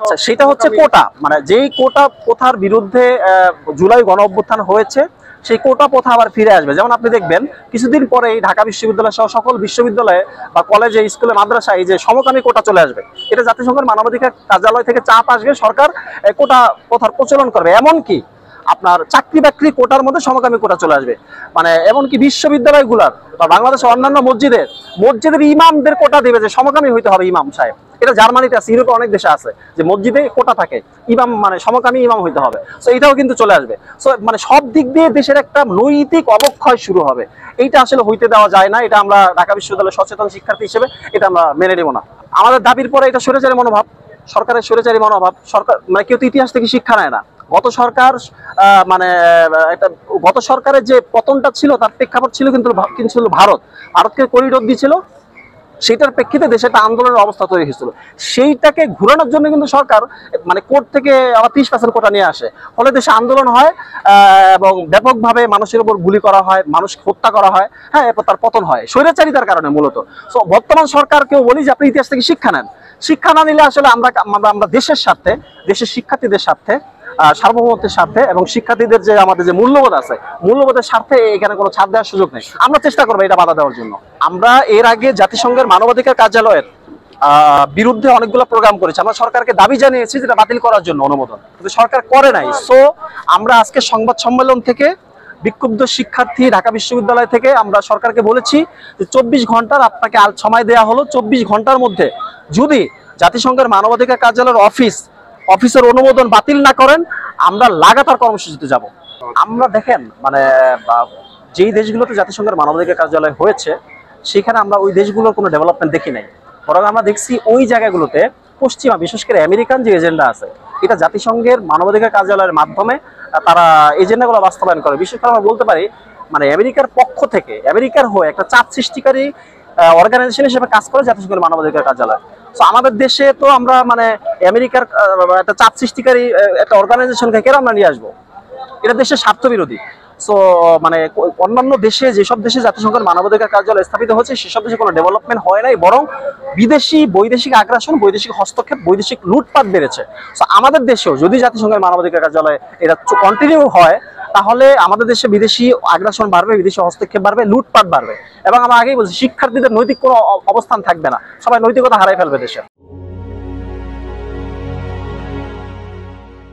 আচ্ছা, সেটা হচ্ছে কোটা, মানে যেই কোটা প্রথার বিরুদ্ধে জুলাই গণ অভ্যুত্থান হয়েছে, সেই কোটা প্রথা আবার ফিরে আসবে। যেমন আপনি দেখবেন কিছুদিন পরেই ঢাকা বিশ্ববিদ্যালয় সহ সকল বিশ্ববিদ্যালয়ে বা কলেজে, স্কুলে, মাদ্রাসায় এই যে সমকামী কোটা চলে আসবে। এটা জাতিসংঘের মানবাধিকার কার্যালয় থেকে চাপ আসবে, সরকার কোটা প্রথার প্রচলন করবে। এমনকি আপনার চাকরি বাকরি কোটার মধ্যে সমকামী কোটা চলে আসবে। মানে এমনকি বিশ্ববিদ্যালয়গুলোর বা বাংলাদেশের অন্যান্য মসজিদের ইমামদের কোটা দেবে যে সমকামী হইতে হবে ইমাম সাহেব। এটা জার্মানিতে আছে, ইউরোপে অনেক দেশে আছে যে মসজিদে কোটা থাকে, ইমাম মানে সমকামী ইমাম হইতে হবে। সো এটাও কিন্তু চলে আসবে। সো মানে সব দিক দিয়ে দেশের একটা নৈতিক অবক্ষয় শুরু হবে। এইটা আসলে হইতে দেওয়া যায় না। এটা আমরা ঢাকা বিশ্ববিদ্যালয়ের সচেতন শিক্ষার্থী হিসেবে এটা আমরা মেনে নেব না। আমাদের দাবির পরে এটা স্বৈরাচারী মনোভাব, সরকারের স্বৈরাচারী মনোভাব। সরকার মানে কেউ তো ইতিহাস থেকে শিক্ষা নেয় না। গত সরকার মানে একটা গত সরকারের যে পতনটা ছিল তার প্রেক্ষাপট ছিল কিন্তু ভারতকে করিডোর দিয়েছিল। সেটার প্রেক্ষিতে দেশে একটা আন্দোলনের অবস্থা তৈরি হয়েছিল। সেইটাকে ঘুরানোর জন্য কিন্তু সরকার মানে কোর্ট থেকে আবার 30% কোটা নিয়ে আসে। ফলে দেশে আন্দোলন হয় এবং ব্যাপকভাবে মানুষের উপর গুলি করা হয়, মানুষ হত্যা করা হয়। হ্যাঁ, এরপর তার পতন হয় স্বৈরাচারিতার কারণে মূলত। সো বর্তমান সরকারকেও বলি যে আপনি ইতিহাস থেকে শিক্ষা নেন। শিক্ষা না নিলে আসলে আমরা দেশের স্বার্থে, দেশের শিক্ষার্থীদের স্বার্থে, সার্বভৌমত্বের স্বার্থে এবং শিক্ষার্থীদের যে আমাদের যে মূল্যবোধ আছে, মূল্যবোধের স্বার্থে এখানে কোনো ছাড় দেওয়ার সুযোগ নেই। আমরা চেষ্টা করবো এটা বাধা দেওয়ার জন্য। আমরা এর আগে জাতিসংঘের মানবাধিকার কার্যালয়ের বিরুদ্ধে অনেকগুলো প্রোগ্রাম করেছি। আমরা সরকারকে দাবি জানিয়েছি যেটা বাতিল করার জন্য অনুমোদন, কিন্তু সরকার করে নাই। সো আমরা আজকে সংবাদ সম্মেলন থেকে বিক্ষুব্ধ শিক্ষার্থী ঢাকা বিশ্ববিদ্যালয় থেকে আমরা সরকারকে বলেছি যে 24 ঘন্টার আপনাকে সময় দেওয়া হলো। 24 ঘন্টার মধ্যে যদি জাতিসংঘের মানবাধিকার কার্যালয়ের অফিসের অনুমোদন বাতিল না করেন, আমরা লাগাতার কর্মসূচিতে যাব। আমরা দেখেন মানে যেই দেশগুলোতে জাতিসংঘের মানবাধিকার কার্যালয় হয়েছে সেখানে আমরা ওই দেশগুলোর কোনো ডেভেলপমেন্ট দেখি নাই। বরং আমরা দেখছি ওই জায়গাগুলোতে পশ্চিমা, বিশেষ করে আমেরিকান যে এজেন্ডা আছে, এটা জাতিসংঘের মানবাধিকার কার্যালয়ের মাধ্যমে তারা এজেন্ডাগুলো বাস্তবায়ন করে। বিশেষ করে আমরা বলতে পারি মানে আমেরিকার পক্ষ থেকে, আমেরিকার হয়ে একটা চাপ সৃষ্টিকারী অর্গানাইজেশন হিসেবে কাজ করে জাতিসংঘের মানবাধিকার কার্যালয়। তো আমাদের দেশে তো আমরা মানে আমেরিকার একটা চাপ সৃষ্টিকারী একটা অর্গানাইজেশনকে কেন আমরা নিয়ে আসবো? এটা দেশের স্বার্থ বিরোধী। সো মানে অন্যান্য দেশে, যেসব দেশে জাতিসংঘের মানবাধিকার কার্যালয় স্থাপিত হচ্ছে সেসব দেশে কোনো ডেভেলপমেন্ট হয় নাই, বরং বৈদেশিক আগ্রাসন, বৈদেশিক হস্তক্ষেপ, বৈদেশিক লুটপাট বেড়েছে। সো আমাদের দেশেও যদি জাতিসংঘের মানবাধিকার কার্যালয় এটা কন্টিনিউ হয়, তাহলে আমাদের দেশে বিদেশি আগ্রাসন বাড়বে, বিদেশি হস্তক্ষেপ বাড়বে, লুটপাট বাড়বে। এবং আমরা আগেই বলছি শিক্ষার্থীদের নৈতিক কোনো অবস্থান থাকবে না, সবাই নৈতিকতা হারাই ফেলবে দেশে।